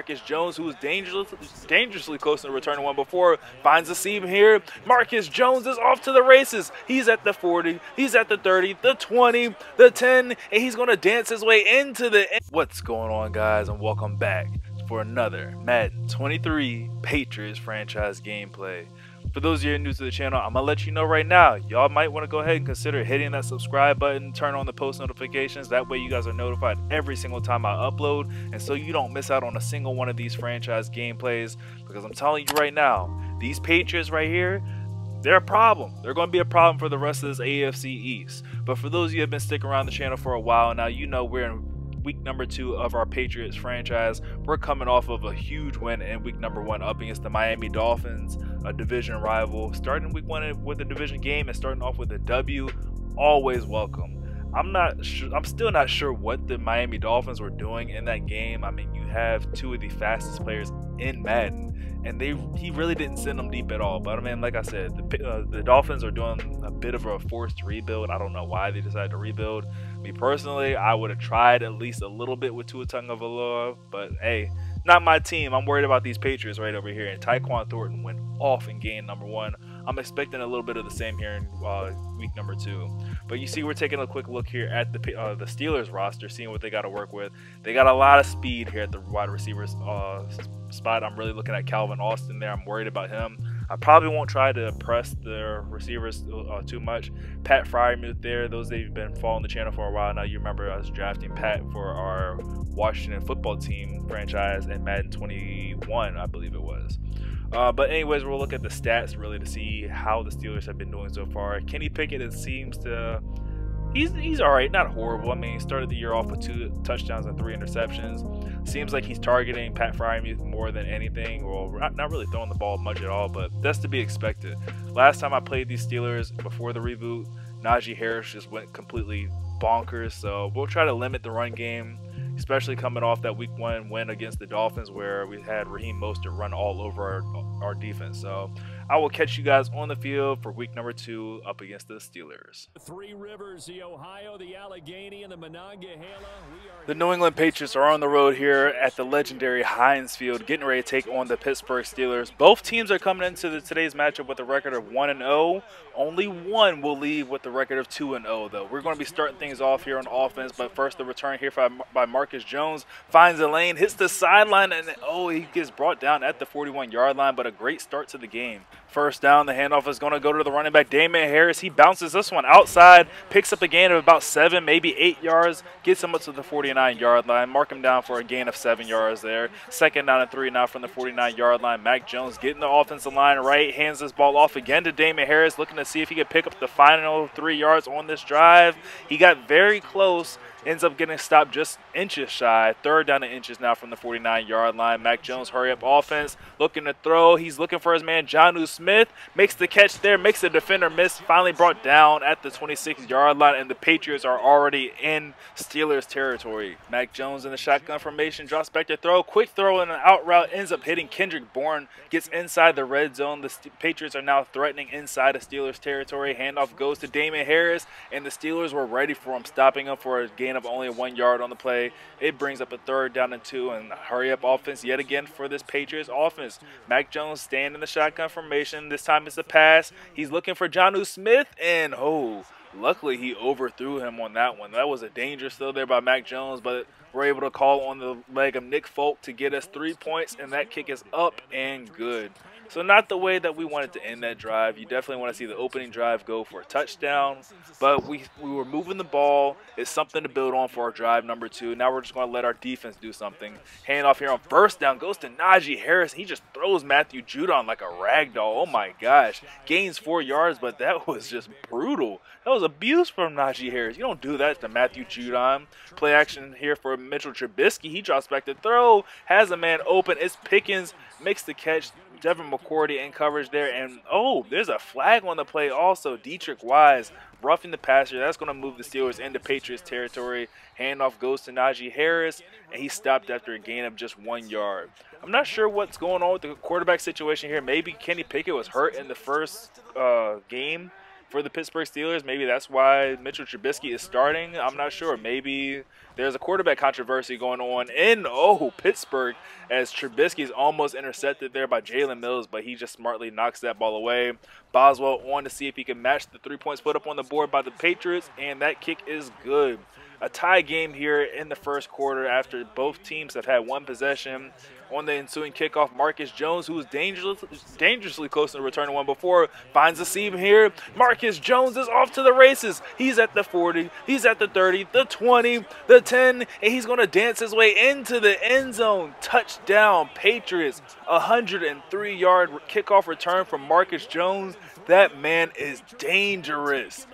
Marcus Jones, who was dangerously close to returning one before, finds a seam here. Marcus Jones is off to the races. He's at the 40, he's at the 30, the 20, the 10, and he's going to dance his way into the end. What's going on, guys, and welcome back for another Madden 23 Patriots franchise gameplay. For those of you new to the channel, I'm going to let you know right now, y'all might want to go ahead and consider hitting that subscribe button, turn on the post notifications. That way you guys are notified every single time I upload, and so you don't miss out on a single one of these franchise gameplays, because I'm telling you right now, these Patriots right here, they're a problem. They're going to be a problem for the rest of this AFC East. But for those of you who have been sticking around the channel for a while now, you know we're in week number 2 of our Patriots franchise. We're coming off of a huge win in week number 1 up against the Miami Dolphins, a division rival. Starting week 1 with a division game and starting off with a W, always welcome. I'm still not sure what the Miami Dolphins were doing in that game. I mean, you have two of the fastest players in Madden, and he really didn't send them deep at all. But I mean, like I said, the Dolphins are doing a bit of a forced rebuild. I don't know why they decided to rebuild. Me personally, I would have tried at least a little bit with Tua Tagovailoa, but hey, not my team. I'm worried about these Patriots right over here. And Tyquan Thorton went off in game number 1. I'm expecting a little bit of the same here in week number 2. But you see, we're taking a quick look here at the Steelers roster, seeing what they got to work with. They got a lot of speed here at the wide receivers spot. I'm really looking at Calvin Austin there. I'm worried about him. I probably won't try to press the receivers too much. Pat Freiermuth there. Those that have been following the channel for a while now, you remember us drafting Pat for our Washington football team franchise in Madden 21, I believe it was. But anyways, we'll look at the stats really to see how the Steelers have been doing so far. Kenny Pickett, it seems to... He's all right, not horrible. I mean, he started the year off with 2 touchdowns and 3 interceptions. Seems like he's targeting Pat Freiermuth more than anything. Well, not really throwing the ball much at all, but that's to be expected. Last time I played these Steelers before the reboot, Najee Harris just went completely bonkers. So we'll try to limit the run game, especially coming off that week 1 win against the Dolphins where we had Raheem Mostert run all over our defense. So I will catch you guys on the field for week number 2 up against the Steelers. Three Rivers, the Ohio, the Allegheny, and the Monongahela. The New England Patriots are on the road here at the legendary Heinz Field, getting ready to take on the Pittsburgh Steelers. Both teams are coming into today's matchup with a record of 1-0. Only one will leave with the record of 2-0, though. We're going to be starting things off here on offense, but first the return here by Marcus Jones. Finds the lane, hits the sideline, and he gets brought down at the 41-yard line, but a great start to the game. First down, the handoff is going to go to the running back, Damian Harris. He bounces this one outside, picks up a gain of about 7, maybe 8 yards, gets him up to the 49-yard line. Mark him down for a gain of 7 yards there. Second down and 3 now from the 49-yard line. Mac Jones getting the offensive line right, hands this ball off again to Damian Harris, looking to see if he can pick up the final 3 yards on this drive. He got very close. Ends up getting stopped just inches shy. Third down and inches now from the 49-yard line. Mac Jones, hurry up offense, looking to throw. He's looking for his man, Jonnu Smith. Makes the catch there, makes the defender miss. Finally brought down at the 26-yard line, and the Patriots are already in Steelers territory. Mac Jones in the shotgun formation, drops back to throw. Quick throw and an out route ends up hitting Kendrick Bourne. Gets inside the red zone. The Patriots are now threatening inside of Steelers territory. Handoff goes to Damian Harris, and the Steelers were ready for him, stopping him for a gain of only 1 yard on the play. It brings up a third down and 2, and hurry up offense yet again for this Patriots offense. Mac Jones staying in the shotgun formation. This time it's a pass. He's looking for Jonnu Smith, and luckily he overthrew him on that one. That was a danger still there by Mac Jones, but we're able to call on the leg of Nick Folk to get us 3 points, and that kick is up and good. So not the way that we wanted to end that drive. You definitely want to see the opening drive go for a touchdown. But we were moving the ball. It's something to build on for our drive number 2. Now we're just going to let our defense do something. Handoff here on first down goes to Najee Harris. He just throws Matthew Judon like a rag doll. Oh my gosh. Gains 4 yards, but that was just brutal. That was abuse from Najee Harris. You don't do that to Matthew Judon. Play action here for Mitchell Trubisky. He drops back to throw. Has a man open. It's Pickens. Makes the catch. Devin McCourty in coverage there, and there's a flag on the play also. Dietrich Wise roughing the passer. That's going to move the Steelers into Patriots territory. Handoff goes to Najee Harris, and he stopped after a gain of just 1 yard. I'm not sure what's going on with the quarterback situation here. Maybe Kenny Pickett was hurt in the first game, for the Pittsburgh Steelers. Maybe that's why Mitchell Trubisky is starting. I'm not sure. Maybe there's a quarterback controversy going on in Pittsburgh, as Trubisky is almost intercepted there by Jalen Mills, but he just smartly knocks that ball away. Boswell on to see if he can match the 3 points put up on the board by the Patriots, and that kick is good. A tie game here in the first quarter after both teams have had one possession. On the ensuing kickoff, Marcus Jones, who was dangerously close to returning one before, finds a seam here. Marcus Jones is off to the races. He's at the 40, he's at the 30, the 20, the 10, and he's going to dance his way into the end zone. Touchdown, Patriots. 103-yard kickoff return from Marcus Jones. That man is dangerous.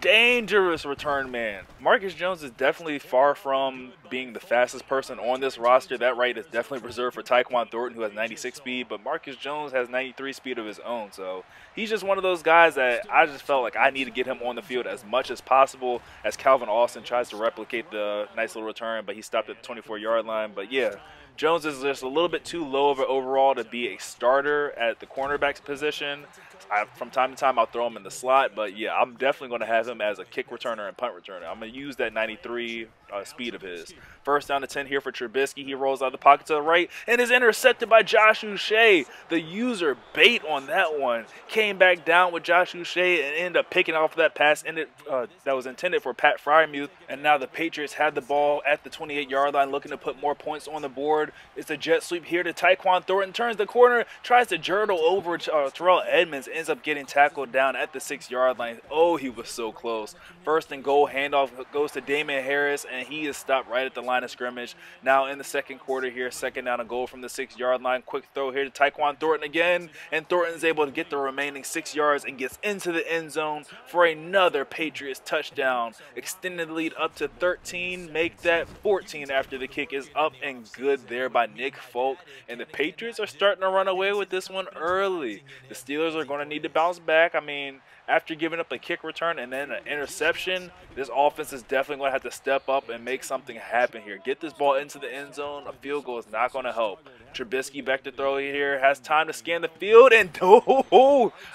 Dangerous return man. Marcus Jones is definitely far from being the fastest person on this roster. That right is definitely reserved for Tyquan Thornton, who has 96 speed, but Marcus Jones has 93 speed of his own. So he's just one of those guys that I just felt like I need to get him on the field as much as possible as Calvin Austin tries to replicate the nice little return, but he stopped at the 24-yard line. But yeah, Jones is just a little bit too low of an overall to be a starter at the cornerback position. From time to time, I'll throw him in the slot, but yeah, I'm definitely going to have him as a kick returner and punt returner. I'm going to use that 93 speed of his. First down to 10 here for Trubisky. He rolls out the pocket to the right and is intercepted by Josh Uche. The user bait on that one. Came back down with Josh Uche and ended up picking off that pass that was intended for Pat Fryermuth. And now the Patriots had the ball at the 28-yard line looking to put more points on the board. It's a jet sweep here to Tyquan Thornton. Turns the corner, tries to journal over Terrell Edmonds. Ends up getting tackled down at the 6-yard line. Oh, he was so close. First and goal, handoff goes to Damian Harris, and he is stopped right at the line of scrimmage. Now in the second quarter here, second down and goal from the 6-yard line. Quick throw here to Tyquan Thornton again, and Thornton's able to get the remaining 6 yards and gets into the end zone for another Patriots touchdown. Extended lead up to 13, make that 14 after the kick is up and good there by Nick Folk. And the Patriots are starting to run away with this one early. The Steelers are going to need to bounce back. I mean, after giving up a kick return and then an interception, this offense is definitely going to have to step up and make something happen here. Get this ball into the end zone. A field goal is not going to help. Trubisky back to throw here, has time to scan the field, and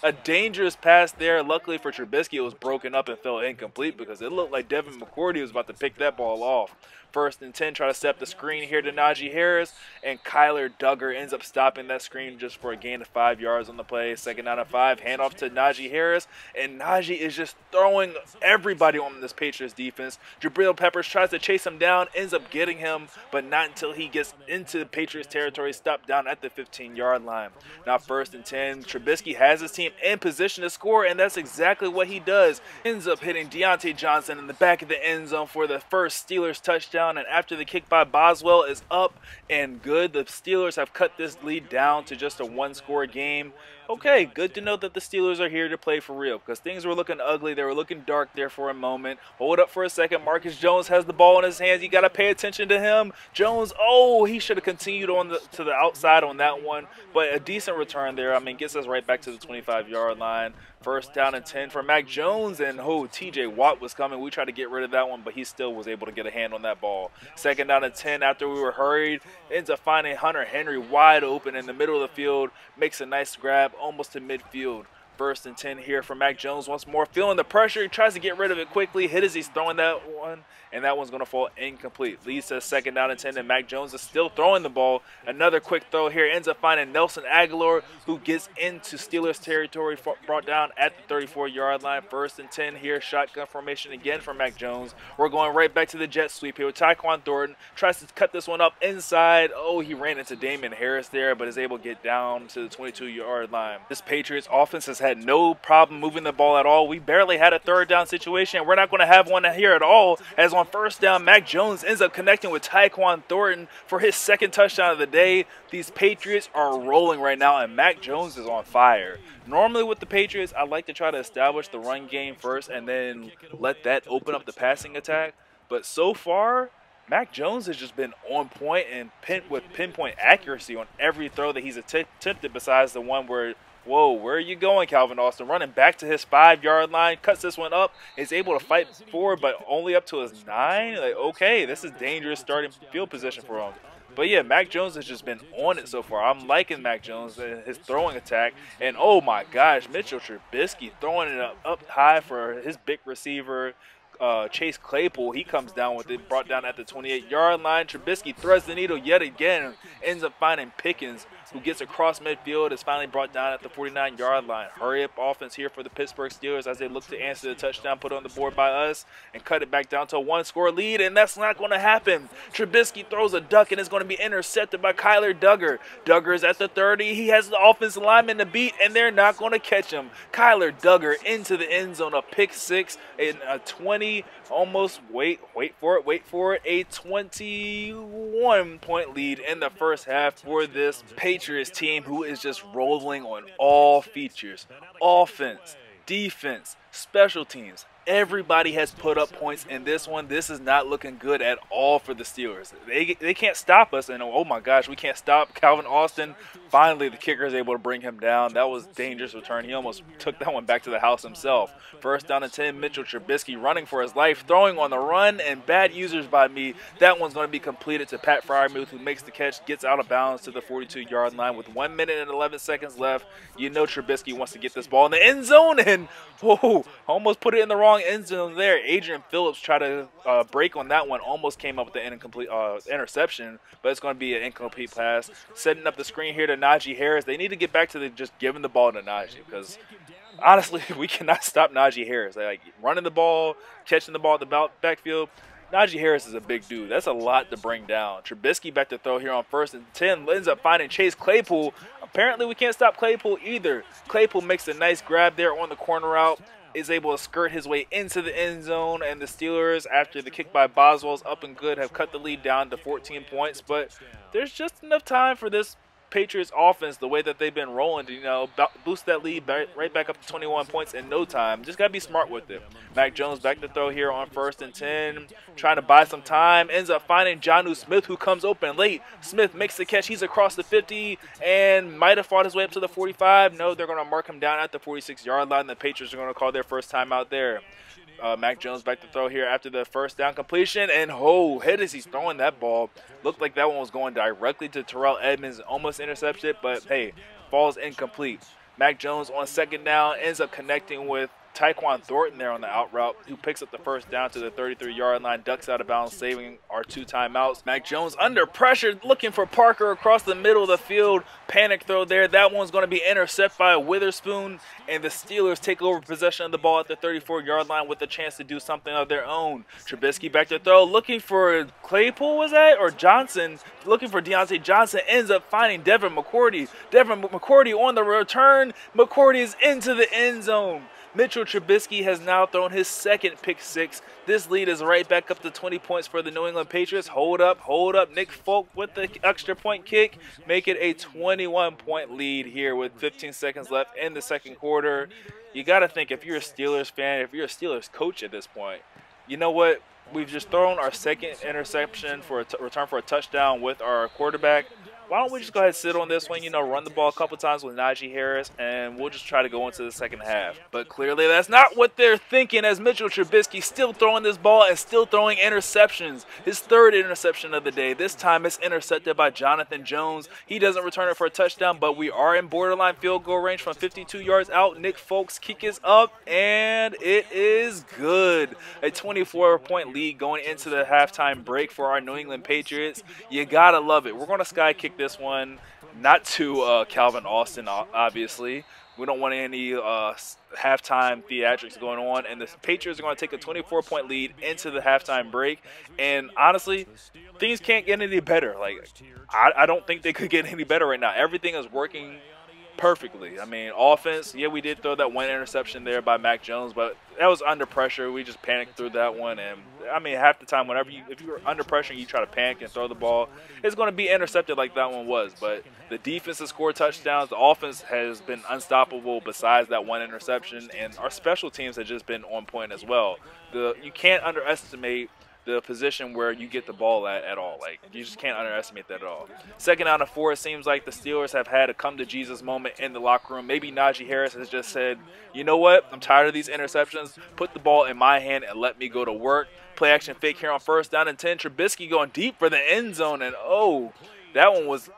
a dangerous pass there. Luckily for Trubisky, it was broken up and fell incomplete because it looked like Devin McCourty was about to pick that ball off. First and 10, try to step the screen here to Najee Harris, and Kyler Duggar ends up stopping that screen just for a gain of 5 yards on the play. Second down and 5, handoff to Najee Harris, and Najee is just throwing everybody on this Patriots defense. Jabril Peppers tries to chase him down, ends up getting him, but not until he gets into Patriots territory, stopped down at the 15-yard line. Now first and 10, Trubisky has his team in position to score, and that's exactly what he does. Ends up hitting Deontay Johnson in the back of the end zone for the first Steelers touchdown. And after the kick by Boswell is up and good, the Steelers have cut this lead down to just a one-score game. Okay, good to know that the Steelers are here to play for real, because things were looking ugly. They were looking dark there for a moment. Hold up for a second. Marcus Jones has the ball in his hands. You got to pay attention to him. Jones, he should have continued to the outside on that one, but a decent return there. I mean, gets us right back to the 25-yard line. First down and 10 for Mac Jones, and TJ Watt was coming. We tried to get rid of that one, but he still was able to get a hand on that ball. Second down and 10 after we were hurried. Ends up finding Hunter Henry wide open in the middle of the field. Makes a nice grab almost to midfield. First and 10 here for Mac Jones once more. Feeling the pressure, he tries to get rid of it quickly. Hit as he's throwing that one, and that one's going to fall incomplete. Leads to second down and 10, and Mac Jones is still throwing the ball. Another quick throw here. Ends up finding Nelson Aguilar, who gets into Steelers territory, brought down at the 34-yard line. First and 10 here. Shotgun formation again for Mac Jones. We're going right back to the jet sweep here with Tyquan Thornton. Tries to cut this one up inside. He ran into Damian Harris there, but is able to get down to the 22-yard line. This Patriots offense has had no problem moving the ball at all. We barely had a third down situation. We're not going to have one here at all, as on first down, Mac Jones ends up connecting with Tyquan Thornton for his second touchdown of the day. These Patriots are rolling right now, and Mac Jones is on fire. Normally with the Patriots, I like to try to establish the run game first and then let that open up the passing attack. But so far, Mac Jones has just been on point and with pinpoint accuracy on every throw that he's attempted, besides the one where, where are you going, Calvin Austin? Running back to his 5-yard line, cuts this one up, is able to fight forward, but only up to his 9. Okay, this is dangerous starting field position for him. But yeah, Mac Jones has just been on it so far. I'm liking Mac Jones and his throwing attack. And oh my gosh, Mitchell Trubisky throwing it up high for his big receiver, Chase Claypool. He comes down with it, brought down at the 28-yard line. Trubisky threads the needle yet again, ends up finding Pickens, who gets across midfield, is finally brought down at the 49-yard line. Hurry up offense here for the Pittsburgh Steelers as they look to answer the touchdown put on the board by us and cut it back down to a one-score lead, and that's not going to happen. Trubisky throws a duck and is going to be intercepted by Kyler Duggar. Duggar is at the 30. He has the offensive lineman to beat, and they're not going to catch him. Kyler Duggar into the end zone, a pick six, and a 20, almost, wait for it, a 21-point lead in the first half for this Patriots team, who is just rolling on all features. Offense, defense, special teams. Everybody has put up points in this one. This is not looking good at all for the Steelers. They can't stop us, and oh my gosh, we can't stop Calvin Austin. Finally, the kicker is able to bring him down. That was a dangerous return. He almost took that one back to the house himself. First down and 10, Mitchell Trubisky running for his life, throwing on the run, and bad users by me. That one's going to be completed to Pat Freiermuth, who makes the catch, gets out of bounds to the 42-yard line with 1 minute and 11 seconds left. You know Trubisky wants to get this ball in the end zone, and whoa, almost put it in the wrong end zone there. Adrian Phillips tried to break on that one, almost came up with the incomplete interception, but it's going to be an incomplete pass. Setting up the screen here to Najee Harris. They need to get back to just giving the ball to Najee, because honestly, we cannot stop Najee Harris. Like running the ball, catching the ball at the backfield. Najee Harris is a big dude. That's a lot to bring down. Trubisky back to throw here on 1st and 10. Ends up finding Chase Claypool. Apparently, we can't stop Claypool either. Claypool makes a nice grab there on the corner route, is able to skirt his way into the end zone, and the Steelers, after the kick by Boswell's up and good, have cut the lead down to 14 points. But there's just enough time for this Patriots offense, the way that they've been rolling, to boost that lead right back up to 21 points in no time. Just got to be smart with it. Mac Jones back to throw here on 1st and 10, trying to buy some time, ends up finding Jonnu Smith, who comes open late. Smith makes the catch. He's across the 50 and might have fought his way up to the 45. No, they're going to mark him down at the 46-yard line. The Patriots are going to call their first time out there. Mac Jones back to throw here after the first down completion, and hit as he's throwing that ball. Looked like that one was going directly to Terrell Edmonds, almost intercepted, but hey, falls incomplete. Mac Jones on 2nd down ends up connecting with Tyquan Thornton there on the out route, who picks up the first down to the 33-yard line, ducks out of bounds, saving our 2 timeouts. Mac Jones under pressure, looking for Parker across the middle of the field. Panic throw there. That one's going to be intercepted by Witherspoon, and the Steelers take over possession of the ball at the 34-yard line with a chance to do something of their own. Trubisky back to throw, looking for Claypool, was that? Or Johnson, looking for Deontay Johnson, ends up finding Devin McCourty. Devin McCourty on the return. McCourty is into the end zone. Mitchell Trubisky has now thrown his 2nd pick six. This lead is right back up to 20 points for the New England Patriots. Hold up. Nick Folk with the extra point kick. Make it a 21-point lead here with 15 seconds left in the 2nd quarter. You got to think, if you're a Steelers fan, if you're a Steelers coach at this point, you know what? We've just thrown our 2nd interception for a return for a touchdown with our quarterback. Why don't we just go ahead and sit on this one, run the ball a couple times with Najee Harris, and we'll just try to go into the 2nd half. But clearly that's not what they're thinking, as Mitchell Trubisky still throwing this ball and still throwing interceptions. His 3rd interception of the day. This time it's intercepted by Jonathan Jones. He doesn't return it for a touchdown, but we are in borderline field goal range from 52 yards out. Nick Folk's kick is up, and it is good. A 24-point lead going into the halftime break for our New England Patriots. You gotta love it. We're going to sky kick this one, not to Calvin Austin, obviously. We don't want any halftime theatrics going on, and the Patriots are going to take a 24-point lead into the halftime break. And honestly, things can't get any better. I don't think they could get any better right now. Everything is working perfectly. I mean, offense, yeah, we did throw that 1 interception there by Mac Jones, but that was under pressure. We just panicked through that one, and I mean, half the time, if you're under pressure and you try to panic and throw the ball, it's going to be intercepted like that one was. But the defense has scored touchdowns. The offense has been unstoppable besides that 1 interception, and our special teams have just been on point as well. You can't underestimate the position where you get the ball at all. Like, you just can't underestimate that at all. Second down and 4, it seems like the Steelers have had a come-to-Jesus moment in the locker room. Maybe Najee Harris has just said, you know what, I'm tired of these interceptions. Put the ball in my hand and let me go to work. Play action fake here on first down and 10. Trubisky going deep for the end zone, and oh, that one was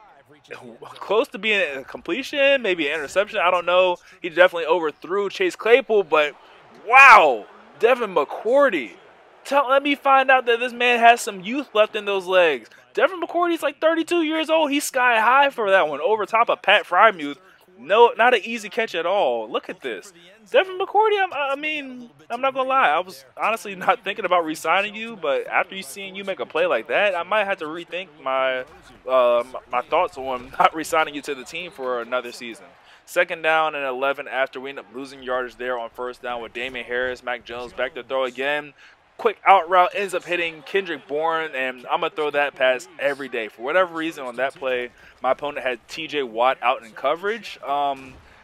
close to being a completion, maybe an interception. I don't know. He definitely overthrew Chase Claypool, but wow, Devin McCourty. Let me find out that this man has some youth left in those legs. Devin McCourty's like 32 years old. He's sky high for that one, over top of Pat Frymuth. No, not an easy catch at all. Look at this. Devin McCourty, I mean, I'm not going to lie. I was honestly not thinking about re-signing you, but after seeing you make a play like that, I might have to rethink my my thoughts on not re-signing you to the team for another season. Second down and 11 after we end up losing yardage there on first down with Damian Harris. Mac Jones back to throw again. Quick out route ends up hitting Kendrick Bourne, and I'm going to throw that pass every day. For whatever reason on that play, my opponent had TJ Watt out in coverage.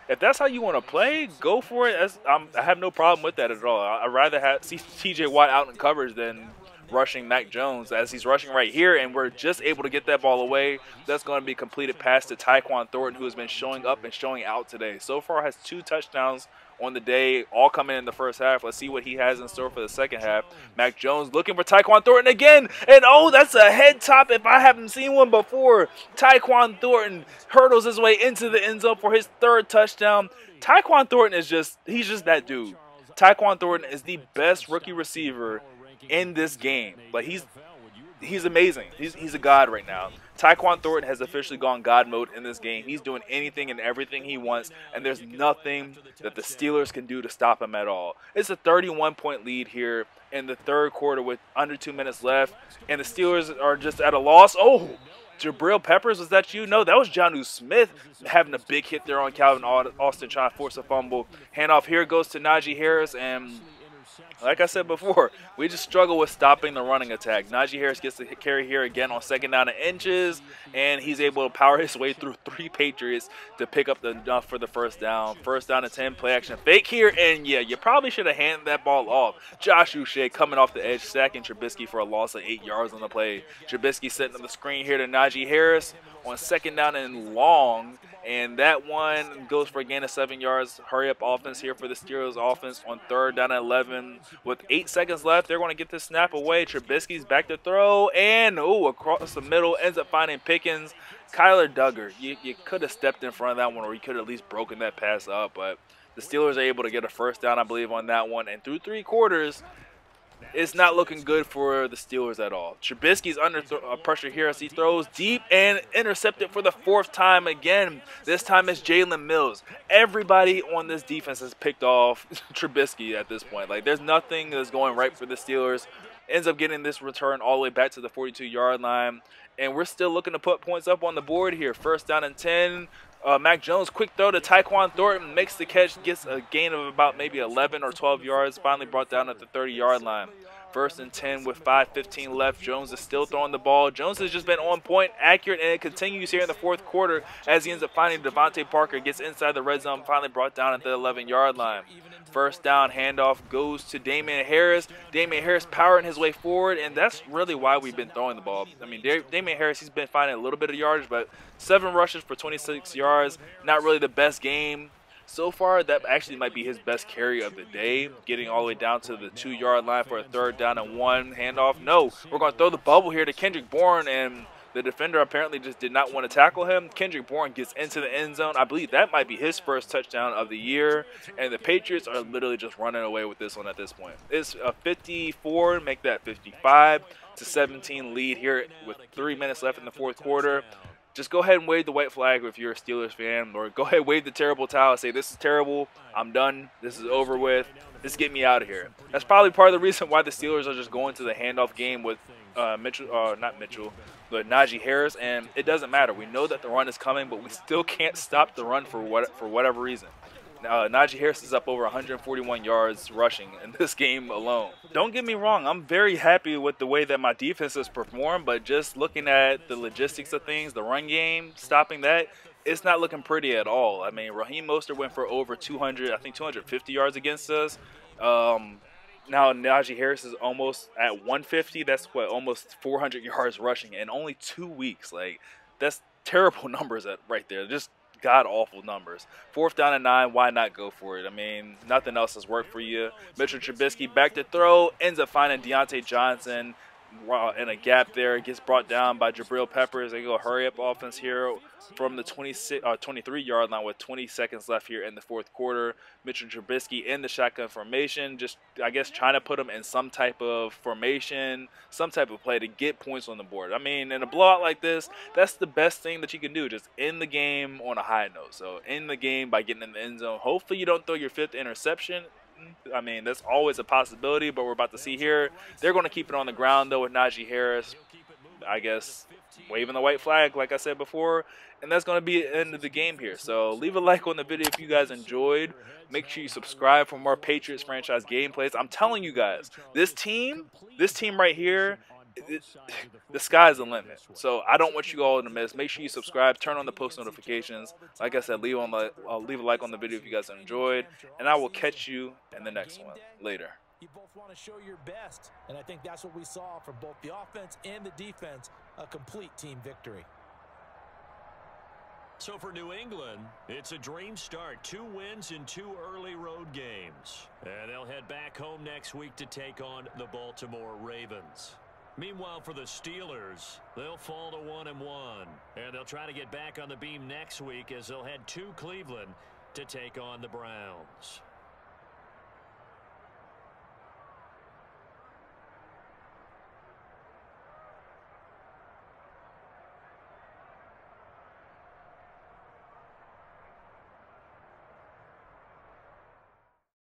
If that's how you want to play, go for it. I have no problem with that at all. I'd rather see TJ Watt out in coverage than rushing Mac Jones, as he's rushing right here, and we're just able to get that ball away. That's going to be completed pass to Tyquan Thornton, who has been showing up and showing out today. So far has 2 touchdowns on the day, all coming in the first half. Let's see what he has in store for the second half. Mac Jones looking for Tyquan Thornton again, and oh, that's a head top if I haven't seen one before. Tyquan Thornton hurdles his way into the end zone for his 3rd touchdown. Tyquan Thornton is he's just that dude. Tyquan Thornton is the best rookie receiver in this game. Like, he's amazing. He's a god right now. Tyquan Thornton has officially gone God mode in this game. He's doing anything and everything he wants, and there's nothing that the Steelers can do to stop him at all. It's a 31-point lead here in the 3rd quarter with under 2 minutes left, and the Steelers are just at a loss. Oh, Jabril Peppers, was that you? No, that was Jonnu Smith having a big hit there on Calvin Austin, trying to force a fumble. Handoff here goes to Najee Harris, and like I said before, we just struggle with stopping the running attack. Najee Harris gets the carry here again on second down and inches, and he's able to power his way through 3 Patriots to pick up enough for the first down. First down and 10, play action fake here, and yeah, you probably should have handed that ball off. Josh Uche coming off the edge, sacking Trubisky for a loss of 8 yards on the play. Trubisky setting on the screen here to Najee Harris on second down and long, and that one goes for a gain of 7 yards. Hurry up offense here for the Steelers offense on 3rd down and 11. With 8 seconds left, they're going to get this snap away. Trubisky's back to throw, and across the middle, ends up finding Pickens. Kyler Duggar, you could have stepped in front of that one, or you could have at least broken that pass up, but the Steelers are able to get a first down, I believe, on that one. And through 3 quarters, it's not looking good for the Steelers at all. Trubisky's under pressure here as he throws deep and intercepted for the 4th time again. This time it's Jalen Mills. Everybody on this defense has picked off Trubisky at this point. Like, there's nothing that's going right for the Steelers. Ends up getting this return all the way back to the 42-yard line. And we're still looking to put points up on the board here. First down and 10. Mac Jones, quick throw to Tyquan Thornton, makes the catch, gets a gain of about maybe 11 or 12 yards, finally brought down at the 30-yard line. First and 10 with 5:15 left. Jones is still throwing the ball. Jones has just been on point, accurate, and it continues here in the 4th quarter as he ends up finding Devontae Parker, gets inside the red zone, finally brought down at the 11-yard line. First down, handoff goes to Damian Harris. Damian Harris powering his way forward, and that's really why we've been throwing the ball. I mean, Damian Harris, he's been finding a little bit of yardage, but 7 rushes for 26 yards, not really the best game. So far, that actually might be his best carry of the day, getting all the way down to the 2-yard line for a 3rd down and 1 handoff. No, we're going to throw the bubble here to Kendrick Bourne, and the defender apparently just did not want to tackle him. Kendrick Bourne gets into the end zone. I believe that might be his 1st touchdown of the year, and the Patriots are literally just running away with this one at this point. It's a 54, make that 55-17 lead here with 3 minutes left in the 4th quarter. Just go ahead and wave the white flag if you're a Steelers fan, or go ahead and wave the terrible towel and say, this is terrible, I'm done, this is over with, just get me out of here. That's probably part of the reason why the Steelers are just going to the handoff game with Najee Harris, and it doesn't matter. We know that the run is coming, but we still can't stop the run for whatever reason. Najee Harris is up over 141 yards rushing in this game alone. Don't get me wrong, I'm very happy with the way that my defense has performed, but just looking at the logistics of things, the run game, stopping that, it's not looking pretty at all. I mean, Raheem Mostert went for over 200, I think 250 yards against us. Now Najee Harris is almost at 150. That's what, almost 400 yards rushing in only 2 weeks. Like, that's terrible numbers right there. Just god awful numbers. 4th down and 9. Why not go for it? I mean, nothing else has worked for you. Mitchell Trubisky back to throw, ends up finding Deontay Johnson in a gap there. It gets brought down by Jabril Peppers. They go hurry up offense here from the 23-yard line with 20 seconds left here in the 4th quarter. Mitchell Trubisky in the shotgun formation, just, I guess, trying to put him in some type of formation, some type of play to get points on the board. I mean, in a blowout like this, that's the best thing that you can do, just end the game on a high note. So end the game by getting in the end zone. Hopefully you don't throw your 5th interception. I mean, that's always a possibility, but we're about to see here. They're going to keep it on the ground, though, with Najee Harris, I guess, waving the white flag, like I said before. And that's going to be the end of the game here. So leave a like on the video if you guys enjoyed. Make sure you subscribe for more Patriots franchise gameplays. I'm telling you guys, this team right here, the sky's the limit. So I don't want you all to miss. Make sure you subscribe, turn on the post notifications. Like I said, leave a like on the video if you guys enjoyed, and I will catch you in the next one. Later. You both want to show your best, and I think that's what we saw from both the offense and the defense, a complete team victory. So for New England, it's a dream start. 2 wins in 2 early road games. And they'll head back home next week to take on the Baltimore Ravens. Meanwhile, for the Steelers, they'll fall to 1-1. And they'll try to get back on the beam next week as they'll head to Cleveland to take on the Browns.